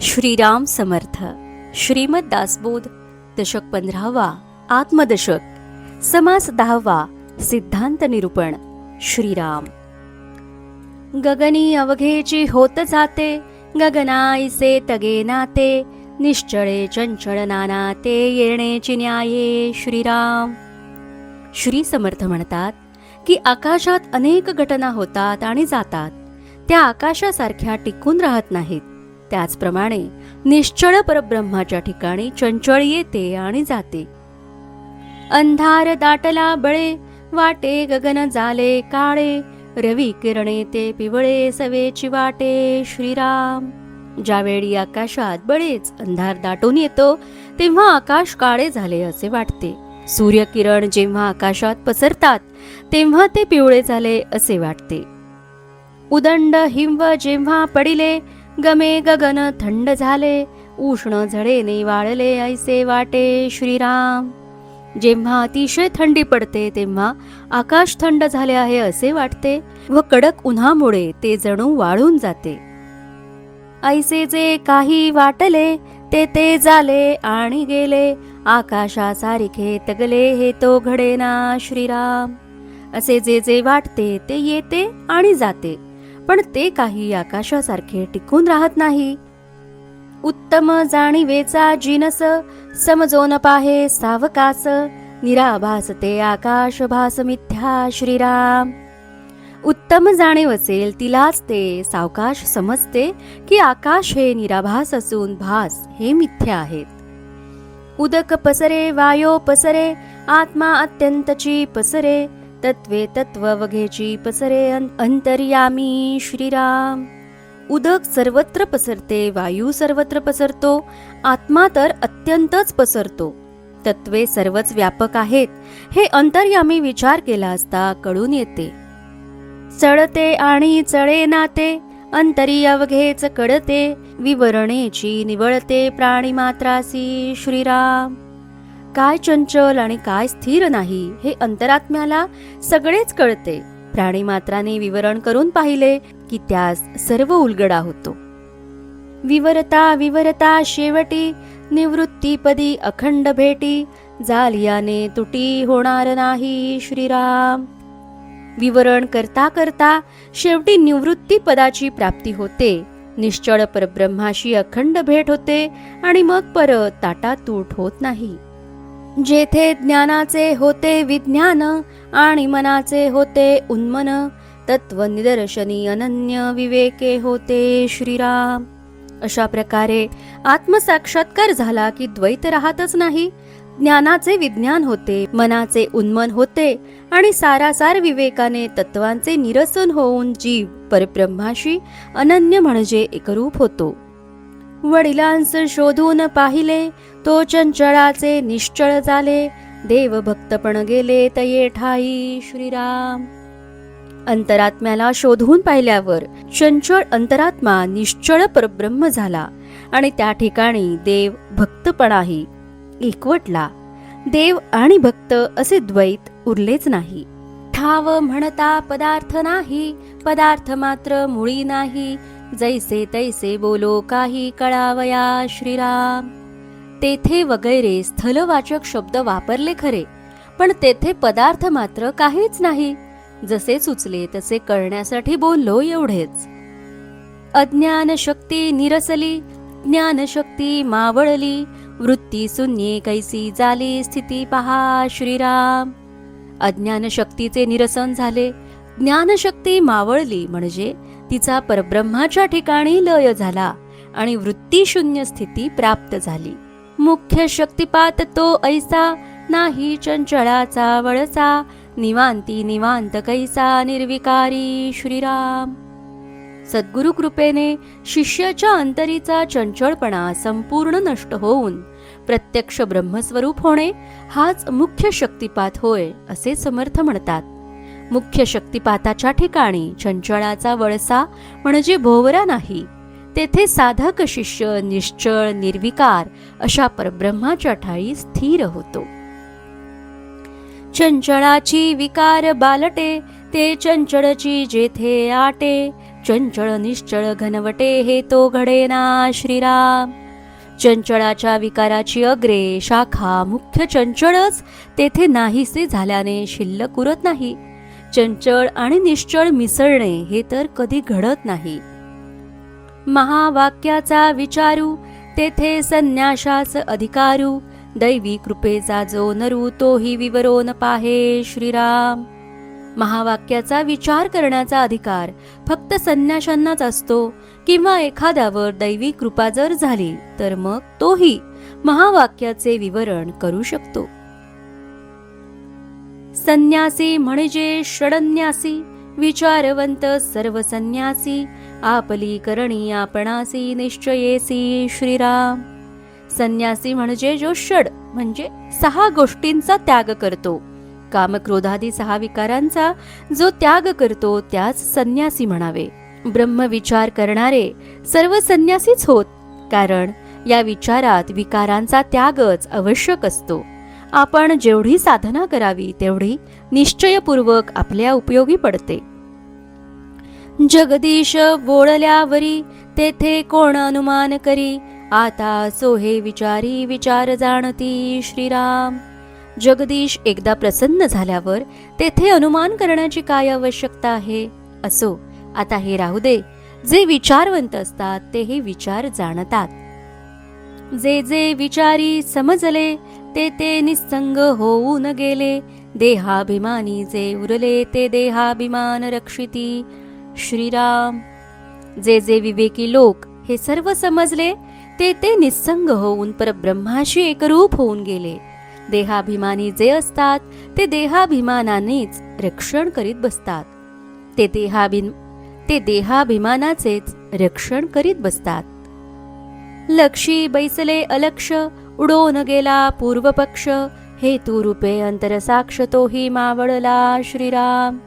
श्रीराम समर्थ. श्रीमद दासबोध दशक 15वा, आत्मदशक, समास 10वा, सिद्धांत निरूपण. श्रीराम. गगनी अवघेची होत जाते, गगनाईसे तगे नाते, निश्चळे चंचळ नाना ते, येण्याची न्याये. श्रीराम. श्री समर्थ म्हणतात की आकाशात अनेक घटना होतात आणि जातात, त्या आकाशासारख्या टिकून राहत नाहीत. त्याचप्रमाणे निश्चळ परब्रह्माच्या ठिकाणी चंचळ येते आणि जाते. अंधार दाटला बळे, वाटे गगन झाले काळे, रवी किरणे ते पिवळे सवेची वाटे. श्रीराम. ज्यावेळी आकाशात बळेच अंधार दाटून येतो तेव्हा आकाश काळे झाले असे वाटते. सूर्यकिरण जेव्हा आकाशात पसरतात तेव्हा ते पिवळे झाले असे वाटते. उदंड हिंव जेव्हा पडिले, गमे गगन थंड झाले, उष्ण झळेने वाळले ऐसे वाटे. श्रीराम. जेव्हा अतिशय थंडी पडते तेव्हा आकाश थंड झाले आहे असे वाटते व कडक उन्हामुळे ते जणू वाळून जाते. ऐसे जे काही वाटले ते ते झाले आणि गेले, आकाशासारखे तगले हे तो घडेना. श्रीराम. असे जे जे वाटते ते येते आणि जाते, पण ते काही आकाशासारखे टिकून राहत नाही. उत्तम जाणीवेचा जिनस, समजोन पाहे सावकास, निराभास ते आकाश भास मिथ्या. श्रीराम. उत्तम जाणीव असेल तिलाच ते सावकाश समजते की आकाश हे निराभास असून भास हे मिथ्या आहेत. उदक पसरे वायो पसरे, आत्मा अत्यंतची पसरे, तत्वे तत्व वघेची पसरे अंतर्यामी. श्रीराम. उदक सर्वत्र पसरते, वायू सर्वत्र पसरतो, आत्मा तर अत्यंतच पसरतो. तत्वे सर्वच व्यापक आहेत हे अंतर्यामी विचार केला असता कळून येते. चढते आणि चळे नाते, अंतरी अवघेच कळते, विवरणेची निवळते प्राणी मात्रासी. श्रीराम. काय चंचल आणि काय स्थिर नाही हे अंतरात्म्याला सगळेच कळते. प्राणी मात्राने विवरण करून पाहिले की त्यास सर्व उलगडा होतो. विवरता विवरता शेवटी, निवृत्तीपदी अखंड भेटी, जालियाने तुटी होणार नाही. श्रीराम. विवरण करता करता शेवटी निवृत्ती पदाची प्राप्ती होते, निश्चळ परब्रह्माशी अखंड भेट होते आणि मग परत ताटातूट होत नाही. जेथे ज्ञानाचे होते विज्ञान आणि मनाचे होते उन्मन, तत्व निदर्शनी अनन्य विवेके होते. श्रीराम. अशा प्रकारे आत्मसाक्षात्कार झाला की द्वैत राहतच नाही. ज्ञानाचे विज्ञान होते, मनाचे उन्मन होते आणि सारासार विवेकाने तत्वांचे निरसन होऊन जीव परब्रह्माशी अनन्य म्हणजे एकरूप होतो. वडिलांस शोधून पाहिले, तो चंचळाचे निश्चळ झाले, देव भक्तपण गेले तये ठाई. श्रीराम. अंतरात्म्याला शोधून पाहिल्यावर चंचळ अंतरात्मा निश्चळ परब्रह्म झाला आणि त्या ठिकाणी देव भक्तपणाही एकवटला. देव आणि भक्त असे द्वैत उरलेच नाही. ठाव म्हणता पदार्थ नाही, पदार्थ मात्र मुळी नाही, जैसे तैसे बोलो काही कळावया. श्रीराम. तेथे वगैरे स्थलवाचक शब्द वापरले खरे, पण तेथे पदार्थ मात्र काहीच नाही. जसे सुचले तसे कळण्यासाठी बोललो एवढेच. अज्ञान शक्ती निरसली, ज्ञानशक्ती मावळली, वृत्ती शून्ये कैसी झाली स्थिती पहा. श्रीराम. अज्ञान शक्तीचे निरसन झाले, ज्ञानशक्ती मावळली म्हणजे तिचा परब्रह्माच्या ठिकाणी लय झाला आणि वृत्ती शून्य स्थिती प्राप्त झाली. मुख्य शक्तिपात तो ऐसा, नाही चंचळाचा वळसा, निवांती निवांत कैसा निर्विकारी. श्रीराम. सद्गुरु कृपेने शिष्याच्या अंतरीचा चंचळपणा संपूर्ण नष्ट होऊन प्रत्यक्ष ब्रह्मस्वरूप होणे हाच मुख्य शक्तिपात होय असे समर्थ म्हणतात. मुख्य शक्तिपाताच्या ठिकाणी चंचळाचा वळसा म्हणजे भोवरा नाही. तेथे साधक शिष्य निश्चळ निर्विकार अशा परब्रह्माच्या ठाई स्थिर होतो. चंचळाची विकार बालटे, ते चंचळची जेथे आटे, चंचळ निश्चळ घनवटे हे तो घडेना श्रीराम. चंचळाच्या विकाराची अग्रे शाखा मुख्य चंचळच तेथे नाहीसे झाल्याने शिल्लक उरत नाही. चंचळ आणि निश्चळ मिसळणे हे तर कधी घडत नाही. महावाक्याचा विचारू तेथे संन्याशास अधिकारू. दैवी कृपेचा जो नरू तोही विवरोन पाहे श्रीराम. महावाक्याचा विचार करण्याचा अधिकार फक्त संन्याशांनाच असतो किंवा एखाद्यावर दैवी कृपा जर झाली तर मग तोही महावाक्याचे विवरण करू शकतो. संन्यासी म्हणजे षडन्यासी, विचारवंत सर्व संन्यासी. आपली करणी आपणासी निश्चयेसी श्रीराम. संन्यासी म्हणजे जो षड म्हणजे 6 गोष्टींचा त्याग करतो. कामक्रोधादी 6 विकारांचा जो त्याग करतो त्यास संन्यासी म्हणावे. ब्रह्मविचार करणारे सर्व संन्यासीच होत, कारण या विचारात विकारांचा त्यागच आवश्यक असतो. आपण जेवढी साधना करावी तेवढी निश्चयपूर्वक आपल्या उपयोगी पडते. जगदीश बोळल्यावरी तेथे कोण अनुमान करी. आता सोहे विचारी विचार जाणती श्रीराम. जगदीश एकदा प्रसन्न झाल्यावर तेथे अनुमान करण्याची काय आवश्यकता आहे. असो, आता हे राहू दे. जे विचारवंत असतात ते हे विचार जाणतात. जे जे विचारी समजले ते ते निस्संग होऊन गेले. देहाभिमानी जे उरले ते देहाभिमान रक्षिती श्रीराम. जे जे विवेकी लोक हे सर्व समजले ते ते निस्संग होऊन परब्रह्माशी एकरूप होऊन गेले. देहाभिमानी जे असतात ते देहाभिमानानेच रक्षण करीत बसतात. ते देहाभिमानाचेच रक्षण करीत बसतात. लक्षी बैसले अलक्ष उडोन गेला पूर्वपक्ष. हेतू रूपे अंतरसाक्ष तोही मावळला श्रीराम.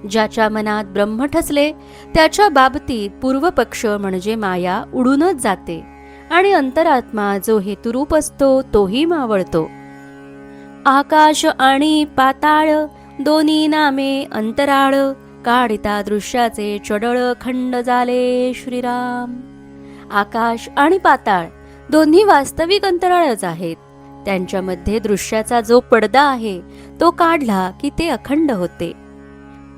ज्याच्या मनात ब्रह्म ठसले त्याच्या बाबतीत पूर्वपक्ष म्हणजे माया उडूनच जाते आणि अंतरात्मा जो हेतुरूप असतो तोही मावळतो. आकाश आणि पाताळ दोन्ही नामे अंतराळ. काढिता दृश्याचे चडळ खंड झाले श्रीराम. आकाश आणि पाताळ दोन्ही वास्तविक अंतराळच आहेत. त्यांच्यामध्ये दृश्याचा जो पडदा आहे तो काढला की ते अखंड होते.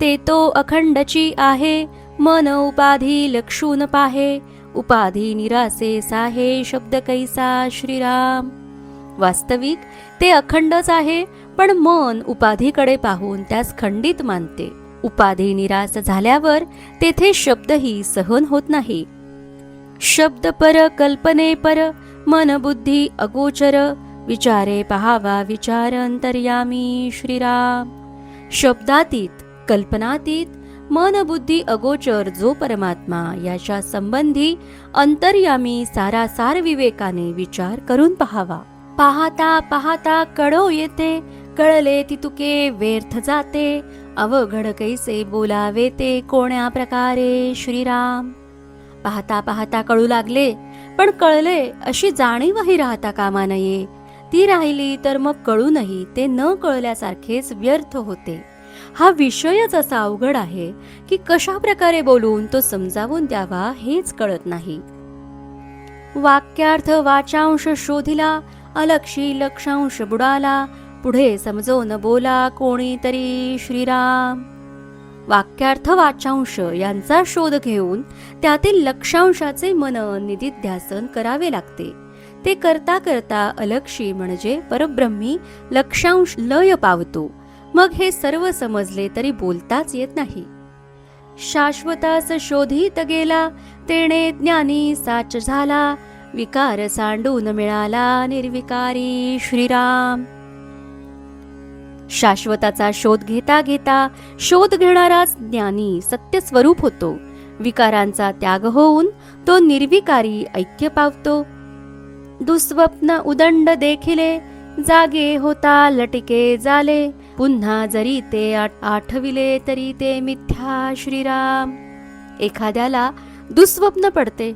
ते तो अखंडची आहे मन उपाधी लक्षून पाहे. उपाधी निरासे साहे शब्द कैसा श्रीराम. वास्तविक ते अखंडच आहे, पण मन उपाधीकडे पाहून त्यास खंडित मानते. उपाधी निराश झाल्यावर तेथे शब्दही सहन होत नाही. शब्द पर कल्पने पर मन बुद्धी अगोचर. विचारे पहावा विचार अंतर्यामी श्रीराम. शब्दातीत कल्पनातीत मन बुद्धी अगोचर जो परमात्मा याच्या संबंधी अंतर्यामी सारासार विवेकाने विचार करून पहावा. पाहता पाहता कळो येते, कळले ती तुके व्यर्थ जाते. अवघड कैसे बोलावे ते कोण्या प्रकारे श्रीराम. पाहता पाहता कळू लागले, पण कळले अशी जाणीवही राहता कामा नये. ती राहिली तर मग कळूनही ते न कळल्यासारखेच व्यर्थ होते. हा विषयच असा अवघड आहे की कशा प्रकारे बोलून तो समजावून द्यावा हेच कळत नाही. वाक्यार्थ वाचांश शोधिला, अलक्षी लक्षांश बुडाला. पुढे समजून बोला कोणीतरी श्रीराम. वाक्यार्थ वाचांश यांचा शोध घेऊन त्यातील लक्षांशाचे मनन निदिध्यासन करावे लागते. ते करता करता अलक्षी म्हणजे परब्रह्मी लक्षांश लय पावतो. मग हे सर्व समजले तरी बोलताच येत नाही. शाश्वतास शोधित गेला, तेणे ज्ञानी साच झाला. विकार सांडून मिळाला निर्विकारी श्रीराम. शाश्वताचा शोध घेता घेता शोध घेणाराच ज्ञानी सत्य स्वरूप होतो. विकारांचा त्याग होऊन तो निर्विकारी ऐक्य पावतो. दुस्वप्न उदंड देखिले, जागे होता लटिके झाले. पुन्हा जरी ते आठविले तरी ते मिथ्या श्रीराम. एखाद्याला दुस्वप्न पडते,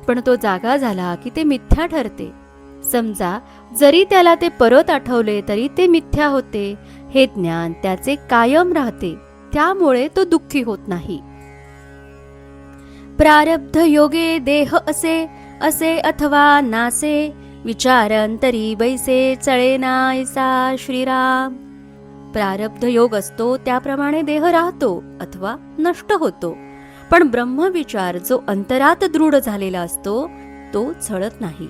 पण तो जागा झाला की ते मिथ्या ठरते. समजा जरी त्याला ते परत आठवले तरी ते मिथ्या होते. हे ज्ञान त्याचे कायम राहते, त्यामुळे तो दुःखी होत नाही. प्रारब्ध योगे देह असे असे अथवा नासे, विचारांतरी बैसे चळे नायसा श्रीराम. प्रारब्ध योग असतो त्याप्रमाणे देह राहतो अथवा नष्ट होतो, पण ब्रह्मविचार जो अंतरात दृढ झालेला असतो तो चळत नाही.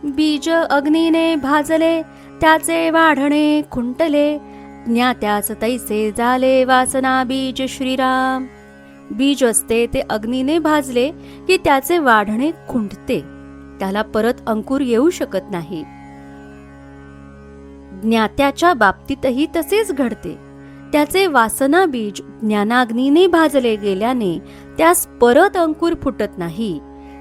बीज अग्नीने भाजले त्याचे वाढणे खुंटले, ज्ञात्यास तैसे झाले वासना बीज श्रीराम. बीज असते ते अग्नीने भाजले की त्याचे वाढणे खुंटते, त्याला परत अंकुर येऊ शकत नाही. ज्ञात्याच्या बाबतीतही तसेच घडते. त्याचे वासना बीज ज्ञानाग्नीने भाजले गेल्याने त्यास परत अंकुर फुटत नाही,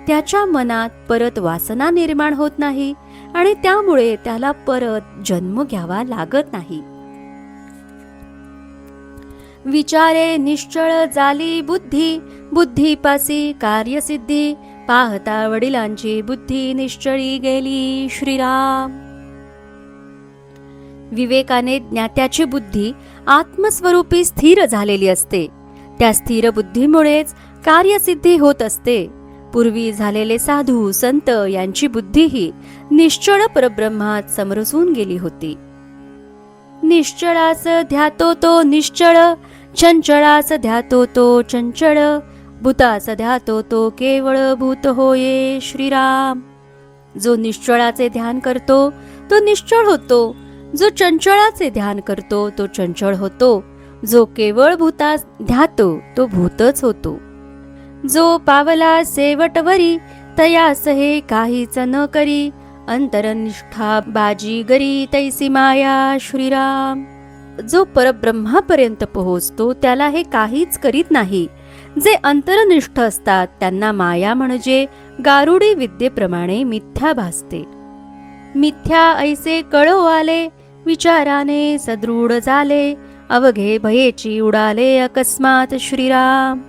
त्याच्या मनात परत वासना निर्माण होत नाही आणि त्यामुळे त्याला परत जन्म घ्यावा लागत नाही. विचारे निश्चळ झाली बुद्धी, बुद्धीपासी कार्यसिद्धी, पाहता वडिलांची बुद्धी निश्चळी गेली श्रीराम. विवेकाने ज्ञात्याची बुद्धी आत्मस्वरूपी स्थिर झालेली असते. त्या स्थिर बुद्धीमुळेच कार्यसिद्धी होत असते. पूर्वी झालेले साधू संत यांची बुद्धीही निश्चळ परब्रह्मात समरसून गेली होती. निश्चळास ध्यातो तो निश्चळ, चंचळास ध्यातो तो चंचळ, भूतास ध्यातो तो केवळ भूत होये श्रीराम. जो निश्चळाचे ध्यान करतो तो निश्चळ होतो, जो चंचळाचे ध्यान करतो तो चंचळ होतो, जो केवळ भूतास ध्यातो तो भूतच होतो. जो पावला सेवटवरी तयास हे काहीच न करी, अंतरनिष्ठा बाजी गरी तैसी माया श्रीराम. जो परब्रह्मापर्यंत पोहोचतो त्याला हे काहीच करीत नाही. जे अंतरनिष्ठ असतात त्यांना माया म्हणजे गारुडी विद्येप्रमाणे मिथ्या भासते. मिथ्या ऐसे कळो आले, विचाराने सदृढ झाले, अवघे भयेची उडाले अकस्मात श्रीराम.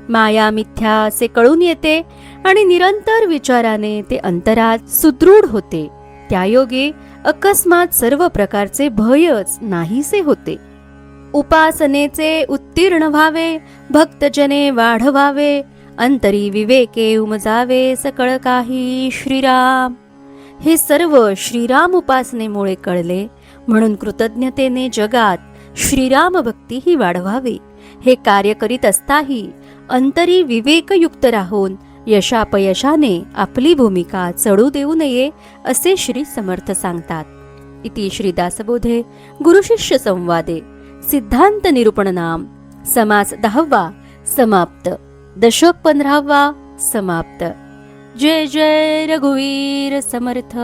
माया मिथ्या असे कळून येते आणि निरंतर विचाराने ते अंतरात सुदृढ होते. त्यायोगे अकस्मात सर्व प्रकारचे भयच नाहीसे होते. उपासनेचे उत्तीर्ण व्हावे, भक्तजने वाढवावे, अंतरी विवेके उमजावे सकळ काही श्रीराम. हे सर्व श्रीराम उपासनेमुळे कळले, म्हणून कृतज्ञतेने जगात श्रीराम भक्ती ही वाढवावी. हे कार्य करीत असताही अंतरी विवेकयुक्त राहून यशापयशाने आपली भूमिका चढू देऊ नये असे श्री समर्थ सांगतात. इति श्री दासबोधे गुरुशिष्य संवादे सिद्धांत निरूपण नाम समास 10वा समाप्त. दशक 15वा समाप्त. जय जय रघुवीर समर्थ.